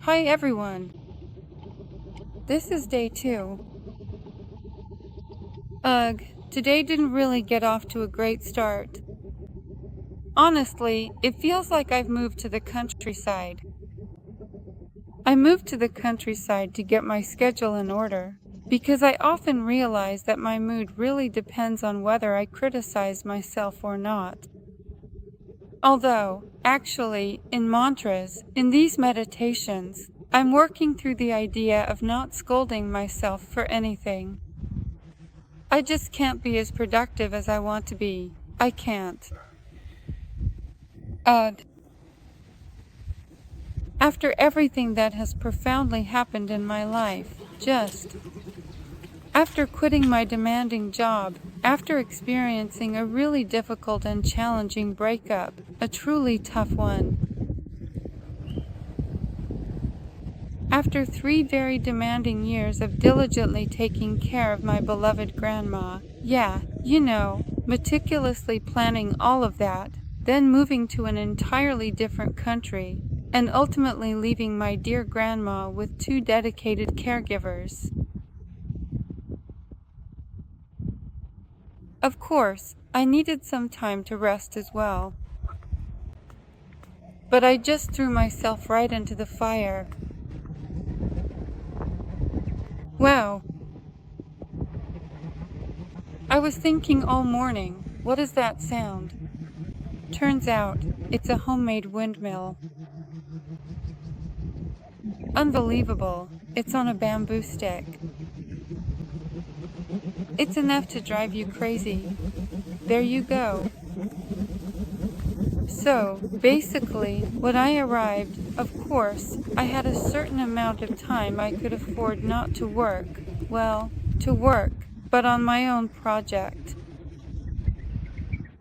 Hi everyone, this is day 2. Today didn't really get off to a great start. Honestly, it feels like I've moved to the countryside. I moved to the countryside to get my schedule in order, because I often realize that my mood really depends on whether I criticize myself or not. Although, actually, in mantras, in these meditations, I'm working through the idea of not scolding myself for anything. I just can't be as productive as I want to be. I can't. After everything that has profoundly happened in my life, after quitting my demanding job, after experiencing a really difficult and challenging breakup, a truly tough one, after 3 very demanding years of diligently taking care of my beloved grandma, meticulously planning all of that, then moving to an entirely different country, and ultimately leaving my dear grandma with 2 dedicated caregivers. Of course, I needed some time to rest as well. But I just threw myself right into the fire. Wow. I was thinking all morning, what is that sound? Turns out, it's a homemade windmill. Unbelievable, it's on a bamboo stick. It's enough to drive you crazy. There you go. So, basically, when I arrived, of course, I had a certain amount of time I could afford not to work. Well, to work, but on my own project.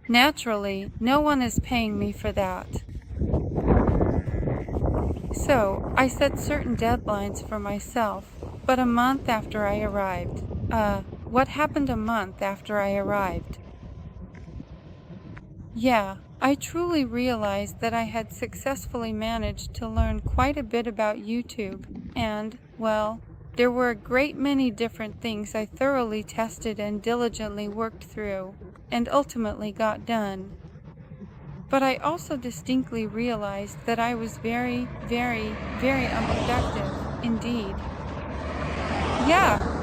Naturally, no one is paying me for that. So, I set certain deadlines for myself, but a month after I arrived. What happened a month after I arrived? Yeah, I truly realized that I had successfully managed to learn quite a bit about YouTube, and, well, there were a great many different things I thoroughly tested and diligently worked through, and ultimately got done. But I also distinctly realized that I was very, very, very unproductive, indeed. Yeah!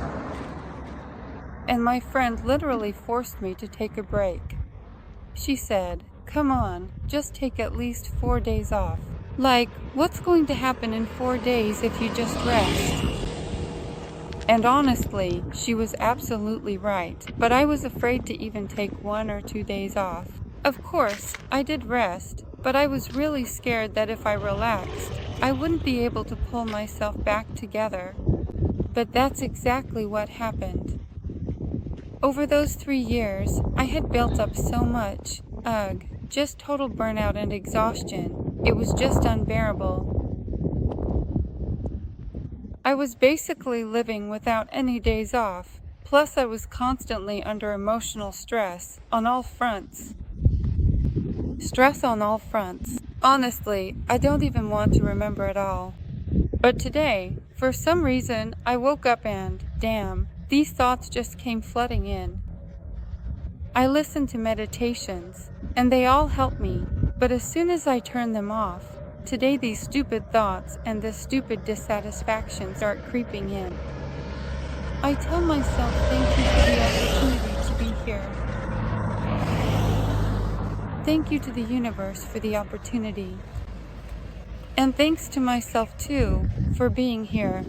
And my friend literally forced me to take a break. She said, "Come on, just take at least 4 days off." Like, what's going to happen in 4 days if you just rest? And honestly, she was absolutely right, but I was afraid to even take 1 or 2 days off. Of course, I did rest, but I was really scared that if I relaxed, I wouldn't be able to pull myself back together. But that's exactly what happened. Over those 3 years, I had built up so much, just total burnout and exhaustion. It was just unbearable. I was basically living without any days off, plus I was constantly under emotional stress on all fronts. Stress on all fronts. Honestly, I don't even want to remember it all. But today, for some reason, I woke up and, damn, these thoughts just came flooding in. I listened to meditations, and they all helped me, but as soon as I turned them off, today these stupid thoughts and this stupid dissatisfaction start creeping in. I tell myself thank you for the opportunity to be here. Thank you to the universe for the opportunity. And thanks to myself too, for being here.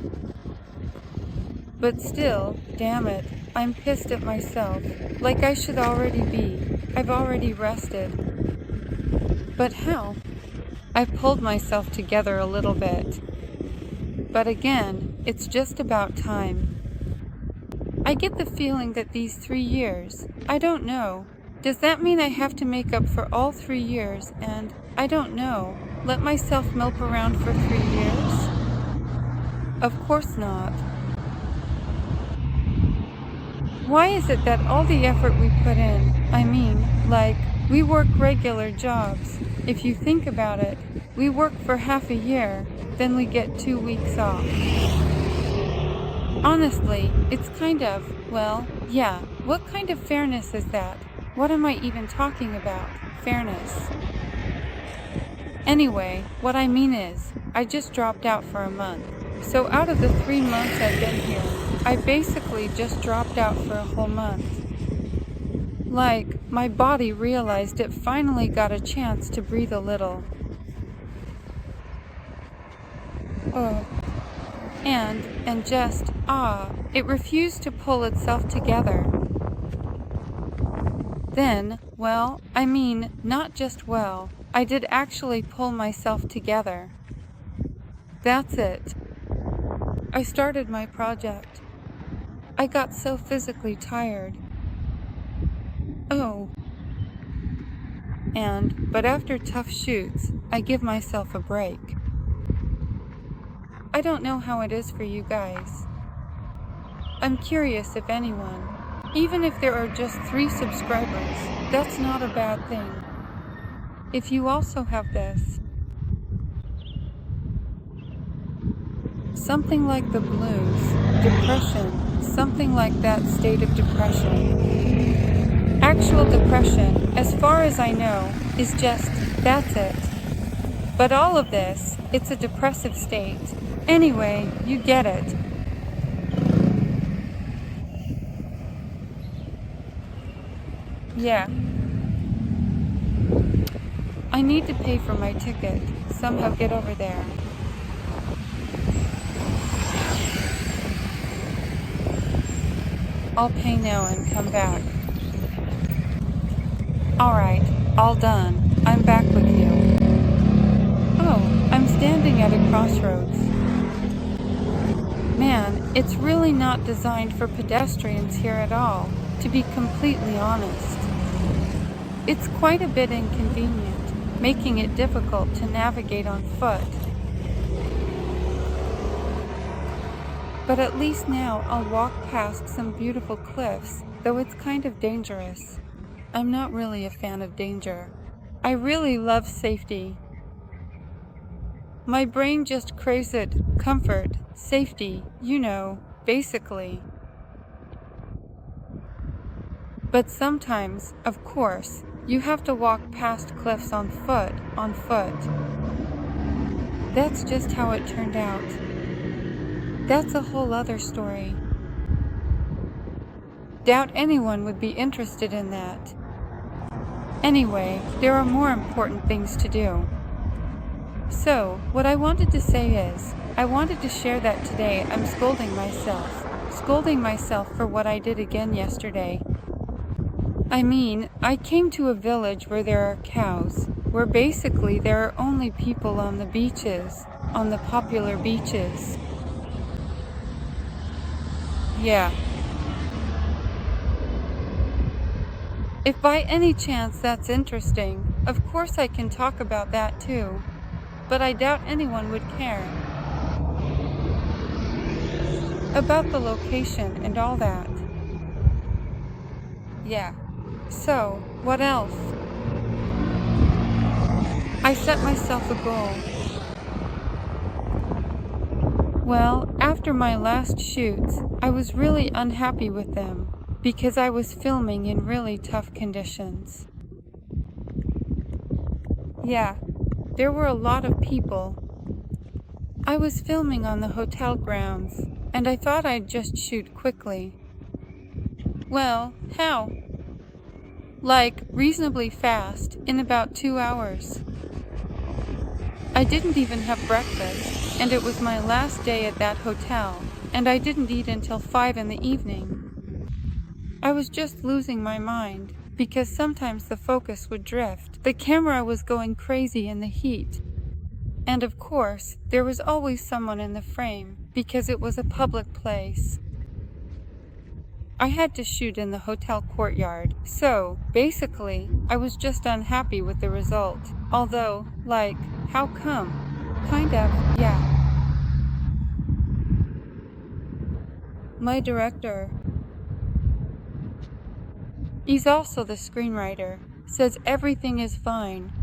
But still, damn it, I'm pissed at myself, like I should already be. I've already rested. But how? I pulled myself together a little bit. But again, it's just about time. I get the feeling that these 3 years, I don't know. Does that mean I have to make up for all 3 years and, I don't know, let myself mope around for 3 years? Of course not. Why is it that all the effort we put in, we work regular jobs. If you think about it, we work for half a year, then we get 2 weeks off. Honestly, it's kind of, well, yeah, what kind of fairness is that? What am I even talking about? Fairness. Anyway, what I mean is, I just dropped out for a month. So out of the 3 months I've been here, I basically just dropped out for a whole month. Like, my body realized it finally got a chance to breathe a little. Oh. And just, it refused to pull itself together. Then, well, I mean, not just well, I did actually pull myself together. That's it. I started my project. I got so physically tired. Oh. But after tough shoots, I give myself a break. I don't know how it is for you guys. I'm curious if anyone, even if there are just 3 subscribers, that's not a bad thing. If you also have this, something like the blues, depression, something like that state of depression. Actual depression, as far as I know, is just, that's it. But all of this, it's a depressive state. Anyway, you get it. Yeah. I need to pay for my ticket. Somehow get over there. I'll pay now and come back. Alright, all done. I'm back with you. Oh, I'm standing at a crossroads. Man, it's really not designed for pedestrians here at all, to be completely honest. It's quite a bit inconvenient, making it difficult to navigate on foot. But at least now I'll walk past some beautiful cliffs, though it's kind of dangerous. I'm not really a fan of danger. I really love safety. My brain just craves it, comfort, safety, basically. But sometimes, of course, you have to walk past cliffs on foot. That's just how it turned out. That's a whole other story. Doubt anyone would be interested in that. Anyway, there are more important things to do. So, what I wanted to say is, I wanted to share that today I'm scolding myself for what I did again yesterday. I mean, I came to a village where there are cows, where basically there are only people on the beaches, on the popular beaches. Yeah. If by any chance that's interesting, of course I can talk about that too, but I doubt anyone would care. About the location and all that. Yeah. So, what else? I set myself a goal. Well, after my last shoots, I was really unhappy with them because I was filming in really tough conditions. Yeah, there were a lot of people. I was filming on the hotel grounds, and I thought I'd just shoot quickly. Well, how? Like, reasonably fast, in about 2 hours. I didn't even have breakfast, and it was my last day at that hotel, and I didn't eat until 5 in the evening. I was just losing my mind, because sometimes the focus would drift. The camera was going crazy in the heat. And of course, there was always someone in the frame, because it was a public place. I had to shoot in the hotel courtyard, so, basically, I was just unhappy with the result. Although, like, how come? Kind of, yeah. My director, he's also the screenwriter, says everything is fine.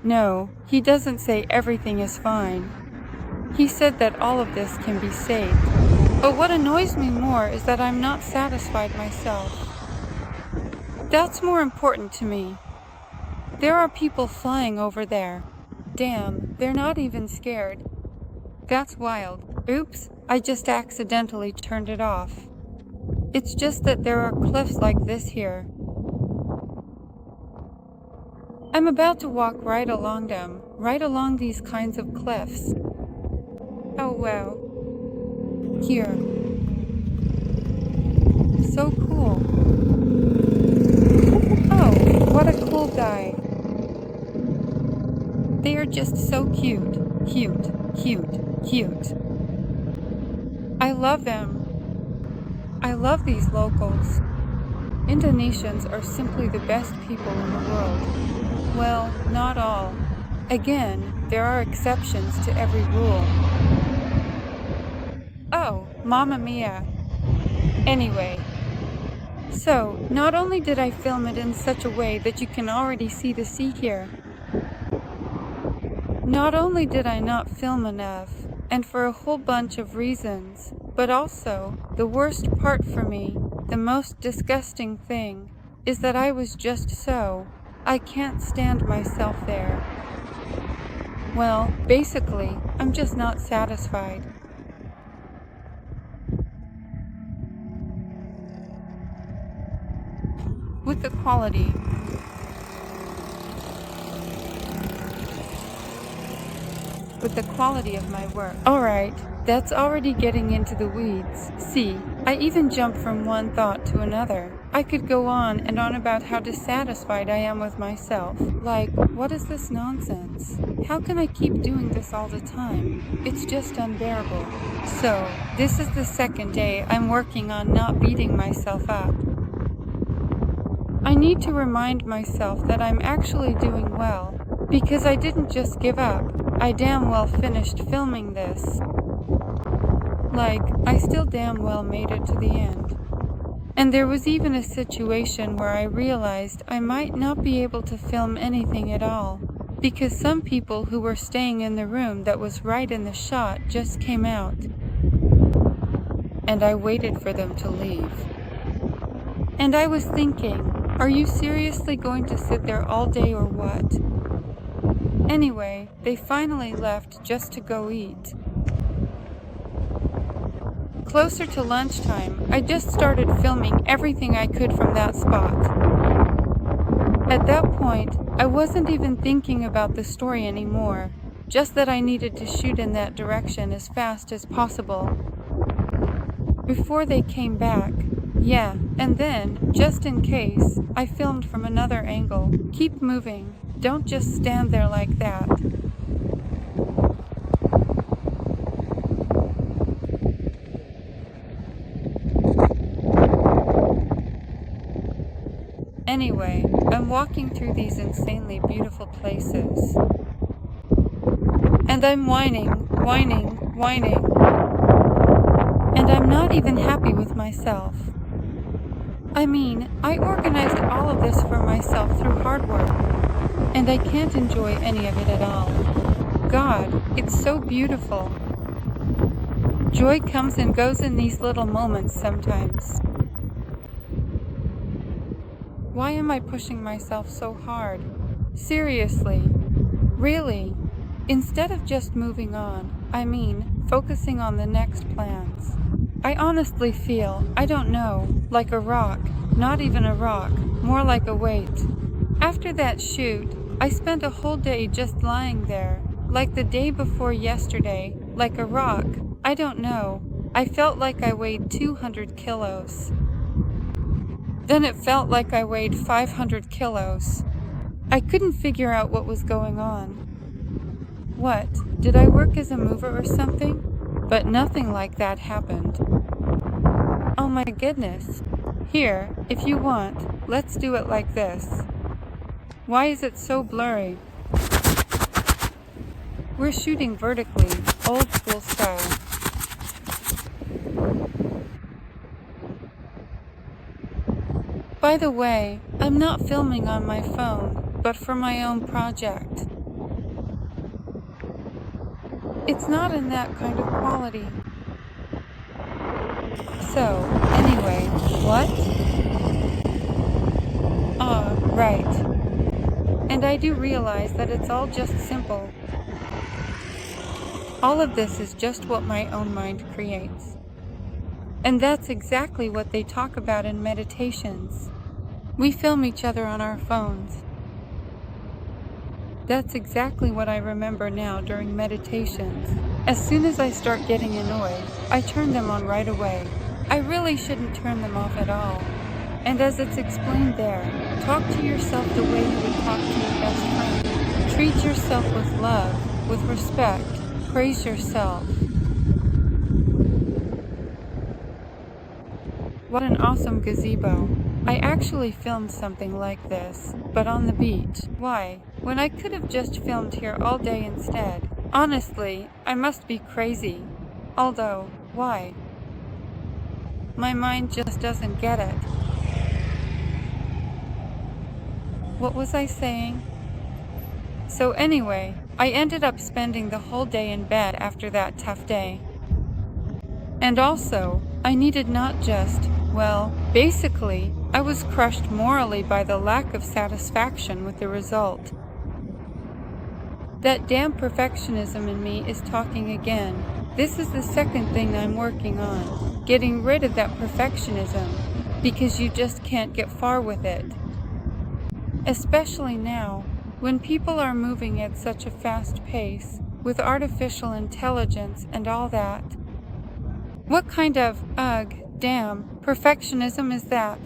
No, he doesn't say everything is fine. He said that all of this can be saved. But what annoys me more is that I'm not satisfied myself. That's more important to me. There are people flying over there. Damn, they're not even scared. That's wild. Oops, I just accidentally turned it off. It's just that there are cliffs like this here. I'm about to walk right along them, right along these kinds of cliffs. Oh wow. Here. So cool. Oh, what a cool guy. They are just so cute. Cute, cute, cute. I love them. I love these locals. Indonesians are simply the best people in the world. Well, not all. Again, there are exceptions to every rule. Oh, Mamma Mia. Anyway, so not only did I film it in such a way that you can already see the sea here, not only did I not film enough, and for a whole bunch of reasons, but also, the worst part for me, the most disgusting thing, is that I was just so. I can't stand myself there. Well, basically, I'm just not satisfied. With the quality. With the quality of my work. Alright, that's already getting into the weeds. See, I even jump from one thought to another. I could go on and on about how dissatisfied I am with myself. Like, what is this nonsense? How can I keep doing this all the time? It's just unbearable. So, this is the second day I'm working on not beating myself up. I need to remind myself that I'm actually doing well, because I didn't just give up. I damn well finished filming this. Like, I still damn well made it to the end. And there was even a situation where I realized I might not be able to film anything at all, because some people who were staying in the room that was right in the shot just came out. And I waited for them to leave. And I was thinking, are you seriously going to sit there all day or what? Anyway, they finally left just to go eat. Closer to lunchtime, I just started filming everything I could from that spot. At that point, I wasn't even thinking about the story anymore, just that I needed to shoot in that direction as fast as possible. Before they came back, yeah, and then, just in case, I filmed from another angle. Keep moving. Don't just stand there like that. Anyway, I'm walking through these insanely beautiful places. And I'm whining. And I'm not even happy with myself. I mean, I organized all of this for myself through hard work, and I can't enjoy any of it at all. God, it's so beautiful. Joy comes and goes in these little moments sometimes. Why am I pushing myself so hard? Seriously, really, instead of just moving on, focusing on the next plans. I honestly feel, I don't know, like a rock, not even a rock, more like a weight. After that shoot, I spent a whole day just lying there, like the day before yesterday, like a rock, I don't know. I felt like I weighed 200 kilos. Then it felt like I weighed 500 kilos. I couldn't figure out what was going on. What, did I work as a mover or something? But nothing like that happened. Oh my goodness. Here, if you want, let's do it like this. Why is it so blurry? We're shooting vertically, old school style. By the way, I'm not filming on my phone, but for my own project. It's not in that kind of quality. So, anyway, what? Ah, right. And I do realize that it's all just simple. All of this is just what my own mind creates. And that's exactly what they talk about in meditations. We film each other on our phones. That's exactly what I remember now during meditations. As soon as I start getting annoyed, I turn them on right away. I really shouldn't turn them off at all. And as it's explained there, talk to yourself the way you would talk to your best friend. Treat yourself with love, with respect. Praise yourself. What an awesome gazebo. I actually filmed something like this, but on the beach. Why? When I could have just filmed here all day instead. Honestly, I must be crazy. Although, why? My mind just doesn't get it. What was I saying? So anyway, I ended up spending the whole day in bed after that tough day. And also, I needed not just, well, basically, I was crushed morally by the lack of satisfaction with the result. That damn perfectionism in me is talking again. This is the second thing I'm working on, getting rid of that perfectionism, because you just can't get far with it. Especially now, when people are moving at such a fast pace, with artificial intelligence and all that. What kind of, damn, perfectionism is that?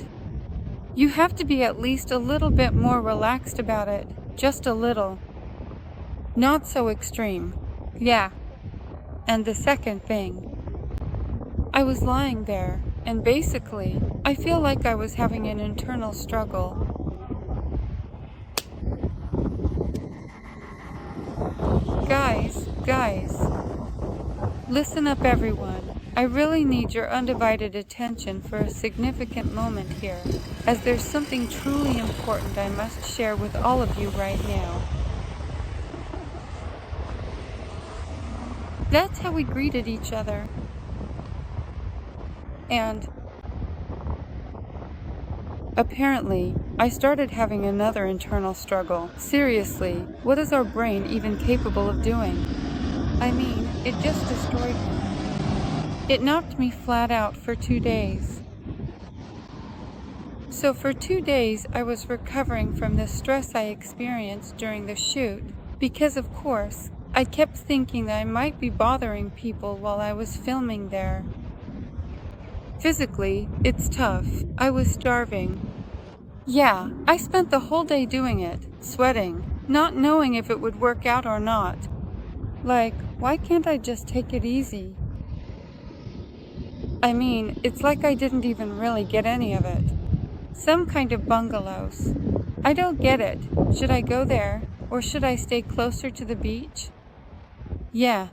You have to be at least a little bit more relaxed about it, just a little. Not so extreme. Yeah. And the second thing. I was lying there, and basically, I feel like I was having an internal struggle. Guys, listen up everyone. I really need your undivided attention for a significant moment here, as there's something truly important I must share with all of you right now. That's how we greeted each other. And apparently, I started having another internal struggle. Seriously, what is our brain even capable of doing? I mean, it just destroyed me. It knocked me flat out for 2 days. So for 2 days, I was recovering from the stress I experienced during the shoot, because of course, I kept thinking that I might be bothering people while I was filming there. Physically, it's tough. I was starving. Yeah, I spent the whole day doing it, sweating, not knowing if it would work out or not. Like, why can't I just take it easy? I mean, it's like I didn't even really get any of it. Some kind of bungalows. I don't get it. Should I go there, or should I stay closer to the beach? Yeah.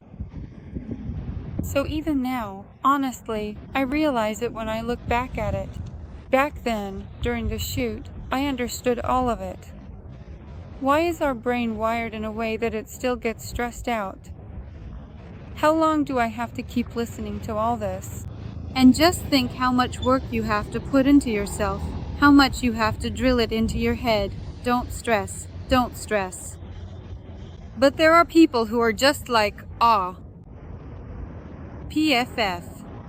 So even now, honestly, I realize it when I look back at it. Back then, during the shoot, I understood all of it. Why is our brain wired in a way that it still gets stressed out? How long do I have to keep listening to all this? And just think how much work you have to put into yourself, how much you have to drill it into your head. Don't stress, don't stress. But there are people who are just like, PFF.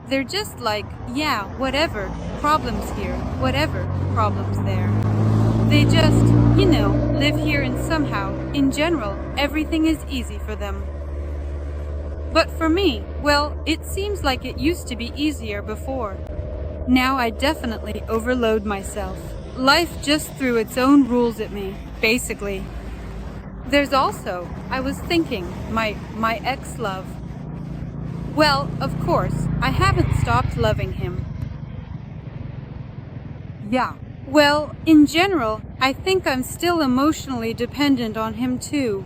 They're just like, yeah, whatever, problems here, whatever, problems there. They just, live here and somehow, in general, everything is easy for them. But for me, well, it seems like it used to be easier before. Now I definitely overload myself. Life just threw its own rules at me, basically. There's also, I was thinking, my ex-love. Well, of course, I haven't stopped loving him. Yeah. Well, in general, I think I'm still emotionally dependent on him too.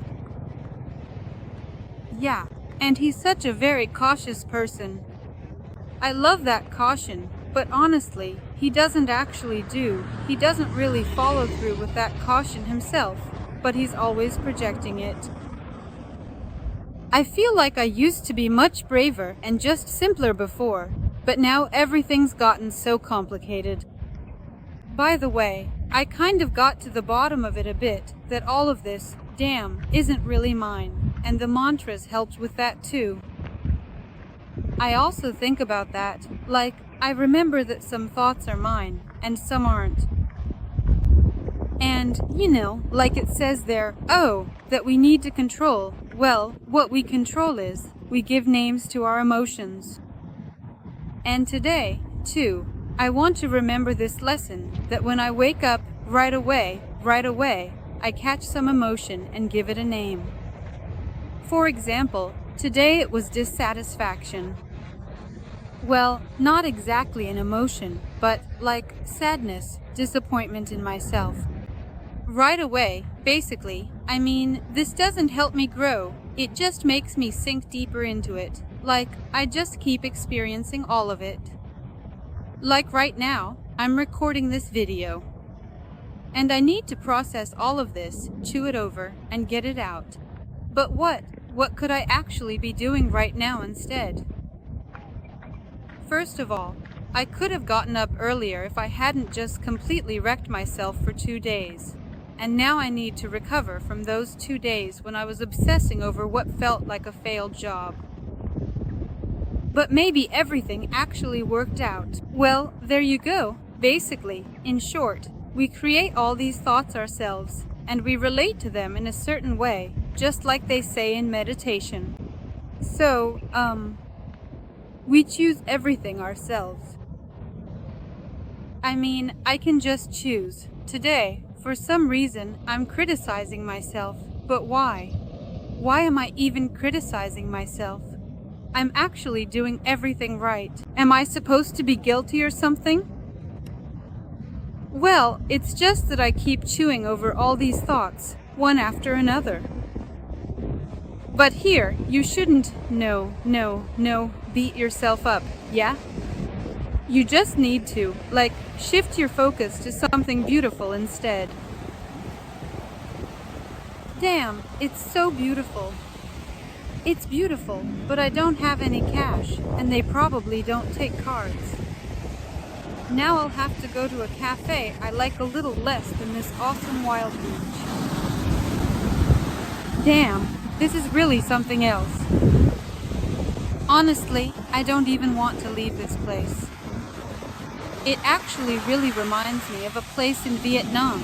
Yeah. And he's such a very cautious person. I love that caution, but honestly, he doesn't actually do. He doesn't really follow through with that caution himself, but he's always projecting it. I feel like I used to be much braver and just simpler before, but now everything's gotten so complicated. By the way, I kind of got to the bottom of it a bit, that all of this, damn, isn't really mine, and the mantras helped with that too. I also think about that, like, I remember that some thoughts are mine, and some aren't. And, like it says there, that we need to control. Well, what we control is, we give names to our emotions. And today, too, I want to remember this lesson, that when I wake up, right away, I catch some emotion and give it a name. For example, today it was dissatisfaction. Well, not exactly an emotion, but like sadness, disappointment in myself. Right away, basically, I mean, this doesn't help me grow, it just makes me sink deeper into it, like I just keep experiencing all of it. Like right now, I'm recording this video. And I need to process all of this, chew it over, and get it out. But what? What could I actually be doing right now instead? First of all, I could have gotten up earlier if I hadn't just completely wrecked myself for 2 days. And now I need to recover from those 2 days when I was obsessing over what felt like a failed job. But maybe everything actually worked out. Well, there you go. Basically, in short, we create all these thoughts ourselves, and we relate to them in a certain way, just like they say in meditation. So, we choose everything ourselves. I mean, I can just choose. Today, for some reason, I'm criticizing myself. But why? Why am I even criticizing myself? I'm actually doing everything right. Am I supposed to be guilty or something? Well, it's just that I keep chewing over all these thoughts, one after another. But here, you shouldn't, beat yourself up, yeah? You just need to, shift your focus to something beautiful instead. Damn, it's so beautiful. It's beautiful, but I don't have any cash, and they probably don't take cards. Now I'll have to go to a cafe I like a little less than this awesome wild beach. Damn, this is really something else. Honestly, I don't even want to leave this place. It actually really reminds me of a place in Vietnam,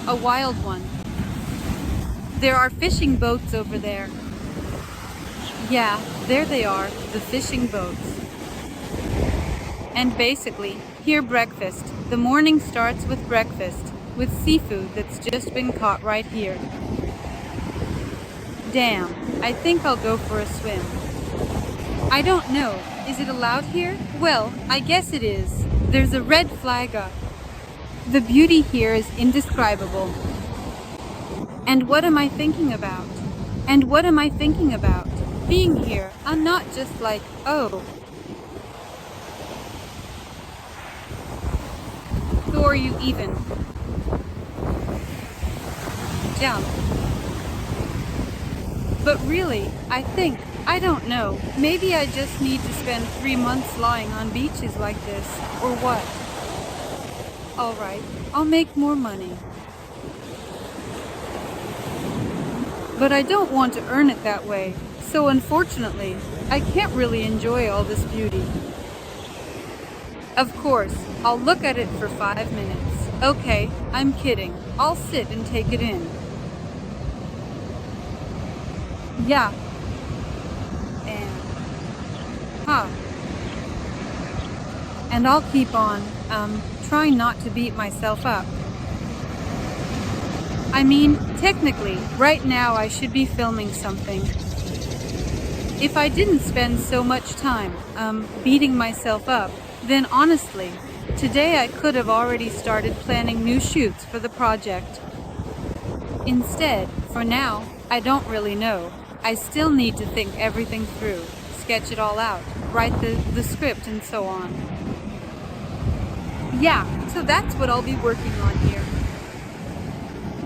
a wild one. There are fishing boats over there. Yeah, there they are, the fishing boats. And basically, here breakfast. The morning starts with breakfast, with seafood that's just been caught right here. Damn, I think I'll go for a swim. I don't know, is it allowed here? Well, I guess it is. There's a red flag up. The beauty here is indescribable. And what am I thinking about? Being here, I'm not just like, oh. Who are you even? Jump. But really, I don't know, maybe I just need to spend 3 months lying on beaches like this, or what? Alright, I'll make more money. But I don't want to earn it that way, so unfortunately, I can't really enjoy all this beauty. Of course, I'll look at it for 5 minutes. Okay, I'm kidding. I'll sit and take it in. Yeah. And, And I'll keep on, trying not to beat myself up. I mean, technically, right now I should be filming something. If I didn't spend so much time, beating myself up, then honestly, today I could have already started planning new shoots for the project. Instead, for now, I don't really know. I still need to think everything through, sketch it all out, write the script and so on. Yeah, so that's what I'll be working on here.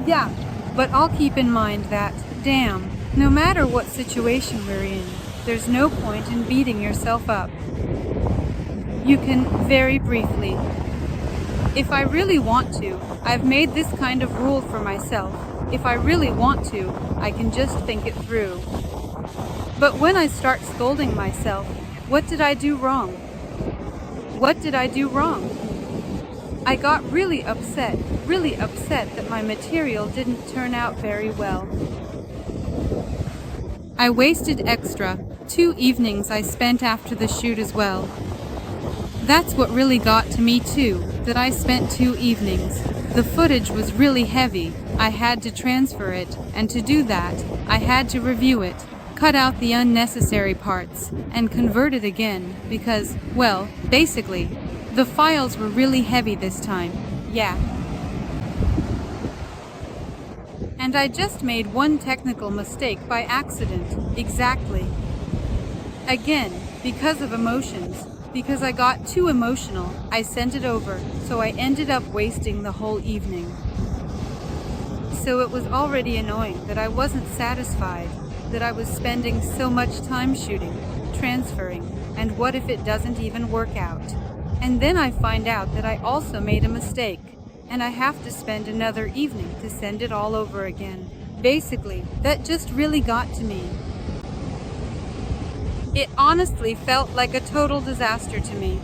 Yeah, but I'll keep in mind that, damn, No matter what situation we're in, there's no point in beating yourself up. You can, very briefly. If I really want to, I've made this kind of rule for myself. If I really want to, I can just think it through. But when I start scolding myself, what did I do wrong? What did I do wrong? I got really upset that my material didn't turn out very well. I wasted extra 2 evenings I spent after the shoot as well. That's what really got to me too, that I spent 2 evenings. The footage was really heavy. I had to transfer it, and to do that, I had to review it, cut out the unnecessary parts, and convert it again because, well, basically, the files were really heavy this time. Yeah. And I just made one technical mistake by accident. Exactly. Again, because of emotions. Because I got too emotional, I sent it over, so I ended up wasting the whole evening. So it was already annoying that I wasn't satisfied, that I was spending so much time shooting, transferring, and what if it doesn't even work out? And then I find out that I also made a mistake, and I have to spend another evening to send it all over again. Basically, that just really got to me. It honestly felt like a total disaster to me.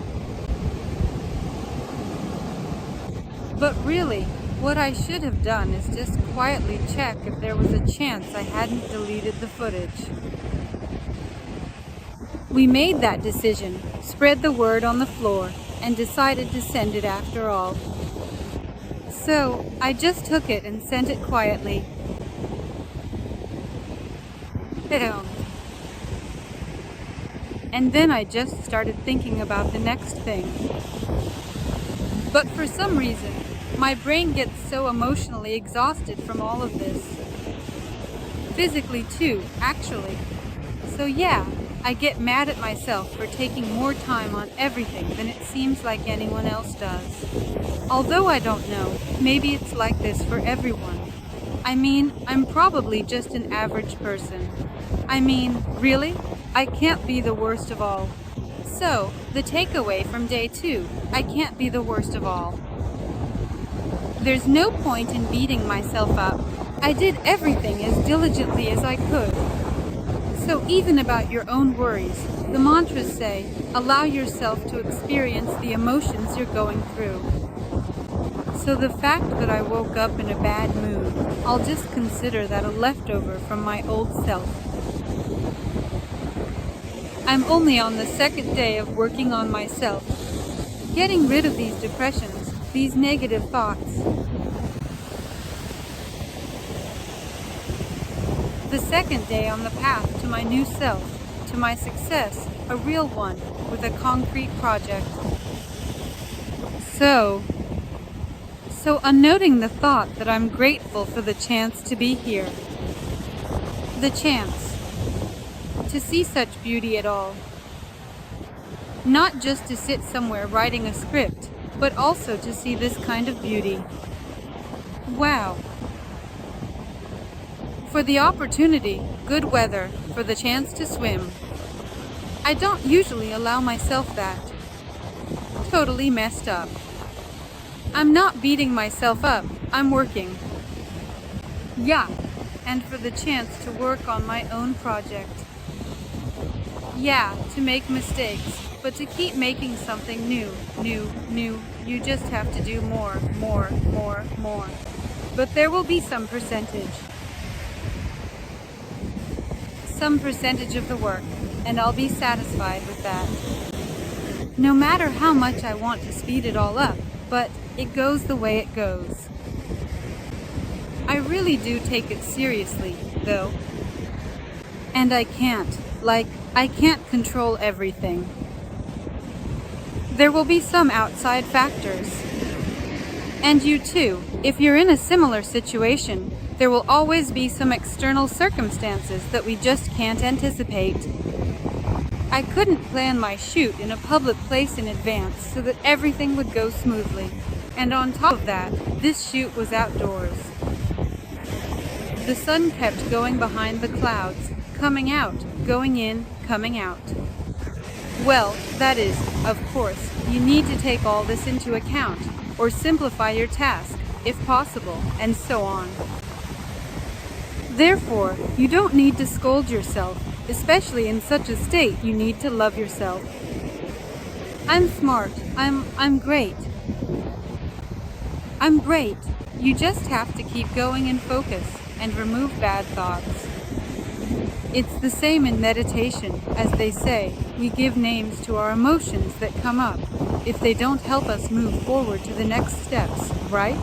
But really, what I should have done is just quietly check if there was a chance I hadn't deleted the footage. We made that decision, spread the word on the floor, and decided to send it after all. So, I just took it and sent it quietly. And then I just started thinking about the next thing. But for some reason, my brain gets so emotionally exhausted from all of this. Physically too, actually. So yeah, I get mad at myself for taking more time on everything than it seems like anyone else does. Although I don't know, maybe it's like this for everyone. I mean, I'm probably just an average person. I mean, really? I can't be the worst of all. So, the takeaway from day 2, I can't be the worst of all. There's no point in beating myself up. I did everything as diligently as I could. So even about your own worries, the mantras say, allow yourself to experience the emotions you're going through. So the fact that I woke up in a bad mood, I'll just consider that a leftover from my old self. I'm only on the 2nd day of working on myself, getting rid of these depressions, these negative thoughts. The 2nd day on the path to my new self, to my success, a real one, with a concrete project. So I'm noting the thought that I'm grateful for the chance to be here. The chance to see such beauty at all. Not just to sit somewhere writing a script, but also to see this kind of beauty. Wow. For the opportunity, good weather, for the chance to swim. I don't usually allow myself that. Totally messed up. I'm not beating myself up, I'm working. Yeah, and for the chance to work on my own project. Yeah, to make mistakes, but to keep making something new. You just have to do more. But there will be some percentage of the work, and I'll be satisfied with that. No matter how much I want to speed it all up, but it goes the way it goes. I really do take it seriously, though. And I can't control everything. There will be some outside factors. And you too, if you're in a similar situation, there will always be some external circumstances that we just can't anticipate. I couldn't plan my shoot in a public place in advance so that everything would go smoothly. And on top of that, this shoot was outdoors. The sun kept going behind the clouds, coming out, going in, coming out. Well, that is, of course, you need to take all this into account, or simplify your task, if possible, and so on. Therefore, you don't need to scold yourself, especially in such a state. You need to love yourself. I'm smart. I'm great. I'm great. You just have to keep going and focus, and remove bad thoughts. It's the same in meditation. As they say, we give names to our emotions that come up, if they don't help us move forward to the next steps, right?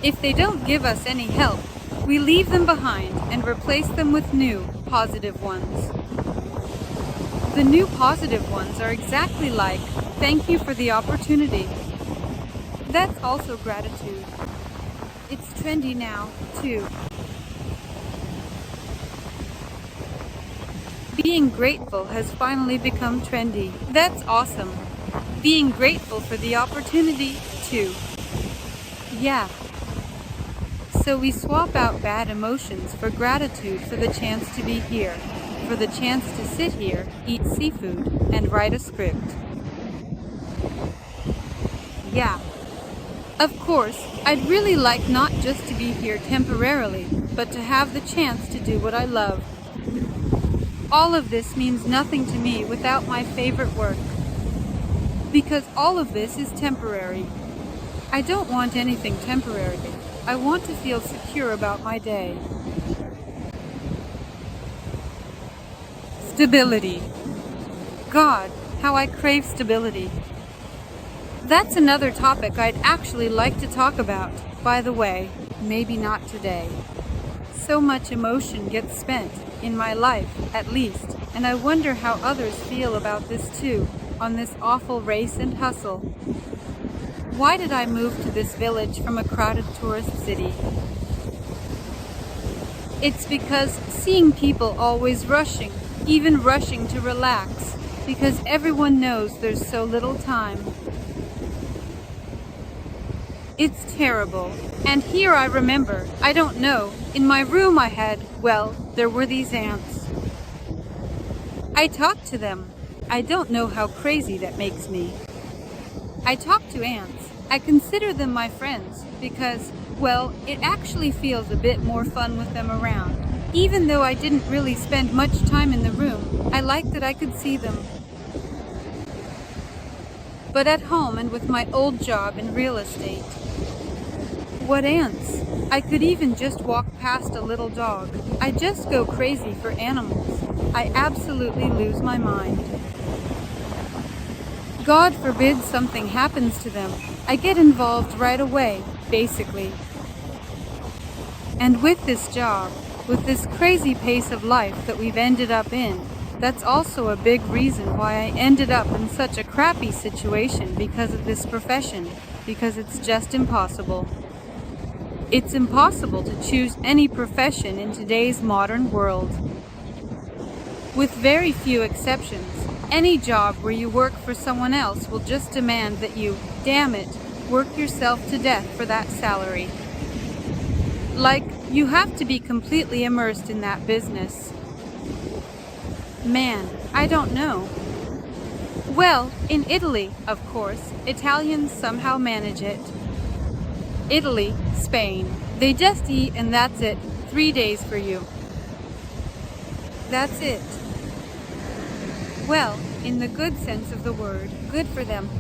If they don't give us any help, we leave them behind and replace them with new, positive ones. The new positive ones are exactly like, thank you for the opportunity. That's also gratitude. It's trendy now, too. Being grateful has finally become trendy. That's awesome. Being grateful for the opportunity, too. Yeah. So we swap out bad emotions for gratitude, for the chance to be here, for the chance to sit here, eat seafood, and write a script. Yeah. Of course, I'd really like not just to be here temporarily, but to have the chance to do what I love. All of this means nothing to me without my favorite work. Because all of this is temporary. I don't want anything temporary. I want to feel secure about my day. Stability. God, how I crave stability. That's another topic I'd actually like to talk about. By the way, maybe not today. So much emotion gets spent, in my life at least, and I wonder how others feel about this too, on this awful race and hustle. Why did I move to this village from a crowded tourist city? It's because seeing people always rushing, even rushing to relax, because everyone knows there's so little time. It's terrible. And here I remember, I don't know, in my room I had, well, there were these ants. I talked to them. I don't know how crazy that makes me. I talk to ants. I consider them my friends because, well, it actually feels a bit more fun with them around. Even though I didn't really spend much time in the room, I liked that I could see them. But at home and with my old job in real estate, what ants? I could even just walk past a little dog. I just go crazy for animals. I absolutely lose my mind. God forbid something happens to them. I get involved right away, basically. And with this job, with this crazy pace of life that we've ended up in, that's also a big reason why I ended up in such a crappy situation because of this profession, because it's just impossible. It's impossible to choose any profession in today's modern world. With very few exceptions, any job where you work for someone else will just demand that you, damn it, work yourself to death for that salary. Like, you have to be completely immersed in that business. Man, I don't know. Well, in Italy, of course, Italians somehow manage it. Italy, Spain, they just eat and that's it. 3 days for you. That's it. Well, in the good sense of the word, good for them.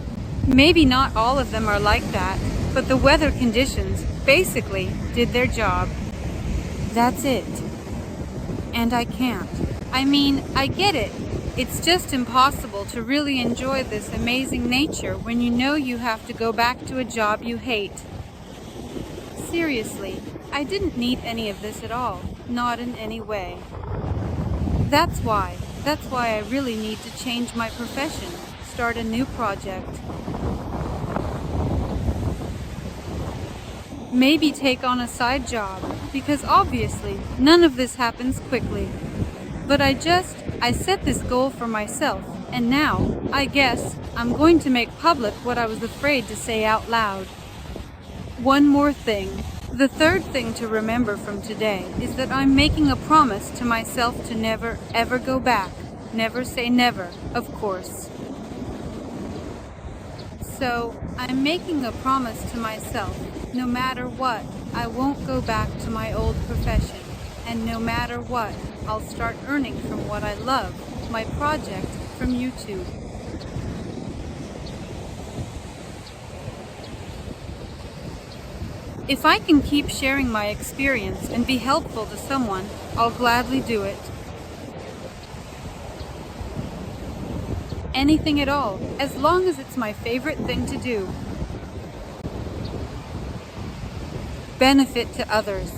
Maybe not all of them are like that, but the weather conditions, basically, did their job. That's it. And I can't. I mean, I get it. It's just impossible to really enjoy this amazing nature when you know you have to go back to a job you hate. Seriously, I didn't need any of this at all, not in any way. That's why I really need to change my profession, start a new project. Maybe take on a side job, because obviously none of this happens quickly. But I set this goal for myself, and now, I guess, I'm going to make public what I was afraid to say out loud. One more thing. The third thing to remember from today is that I'm making a promise to myself to never, ever go back. Never say never, of course. So, I'm making a promise to myself, no matter what, I won't go back to my old profession. And no matter what, I'll start earning from what I love, my project from YouTube. If I can keep sharing my experience and be helpful to someone, I'll gladly do it. Anything at all, as long as it's my favorite thing to do. Benefit to others.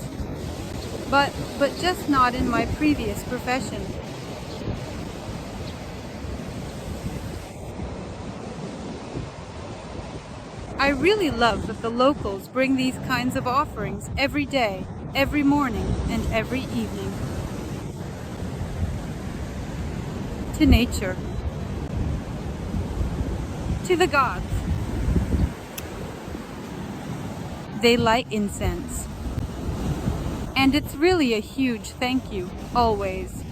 But just not in my previous profession. I really love that the locals bring these kinds of offerings every day, every morning, and every evening. To nature. To the gods. They light incense. And it's really a huge thank you, always.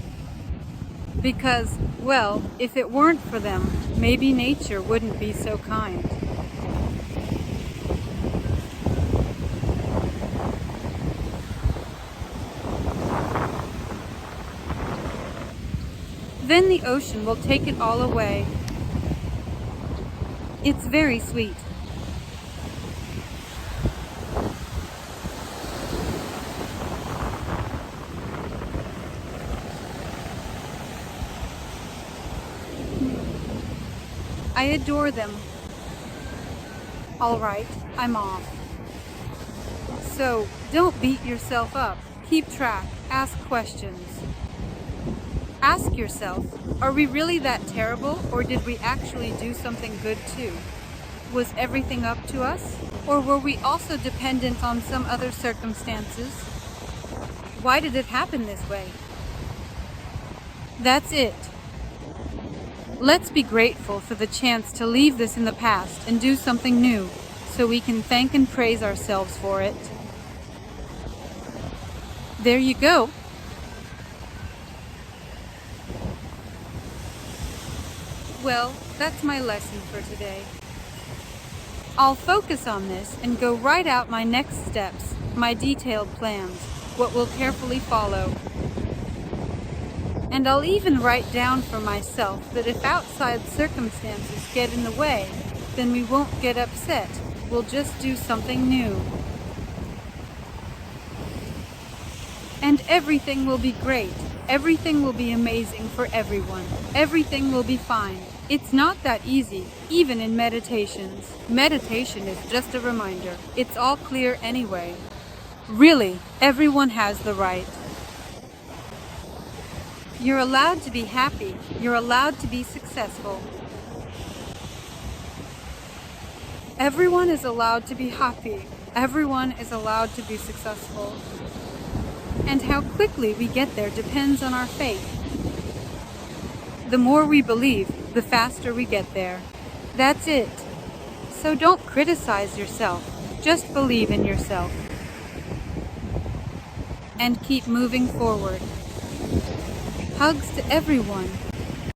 Because, well, if it weren't for them, maybe nature wouldn't be so kind. Then the ocean will take it all away. It's very sweet. I adore them. All right, I'm off. So, don't beat yourself up. Keep track. Ask questions. Ask yourself, are we really that terrible, or did we actually do something good too? Was everything up to us? Or were we also dependent on some other circumstances? Why did it happen this way? That's it. Let's be grateful for the chance to leave this in the past and do something new, so we can thank and praise ourselves for it. There you go. Well, that's my lesson for today. I'll focus on this and go write out my next steps, my detailed plans, what we'll carefully follow. And I'll even write down for myself that if outside circumstances get in the way, then we won't get upset. We'll just do something new. And everything will be great. Everything will be amazing for everyone. Everything will be fine. It's not that easy, even in meditations. Meditation is just a reminder. It's all clear anyway. Really, everyone has the right. You're allowed to be happy. You're allowed to be successful. Everyone is allowed to be happy. Everyone is allowed to be successful. And how quickly we get there depends on our faith. The more we believe, the faster we get there. That's it. So don't criticize yourself. Just believe in yourself. And keep moving forward. Hugs to everyone.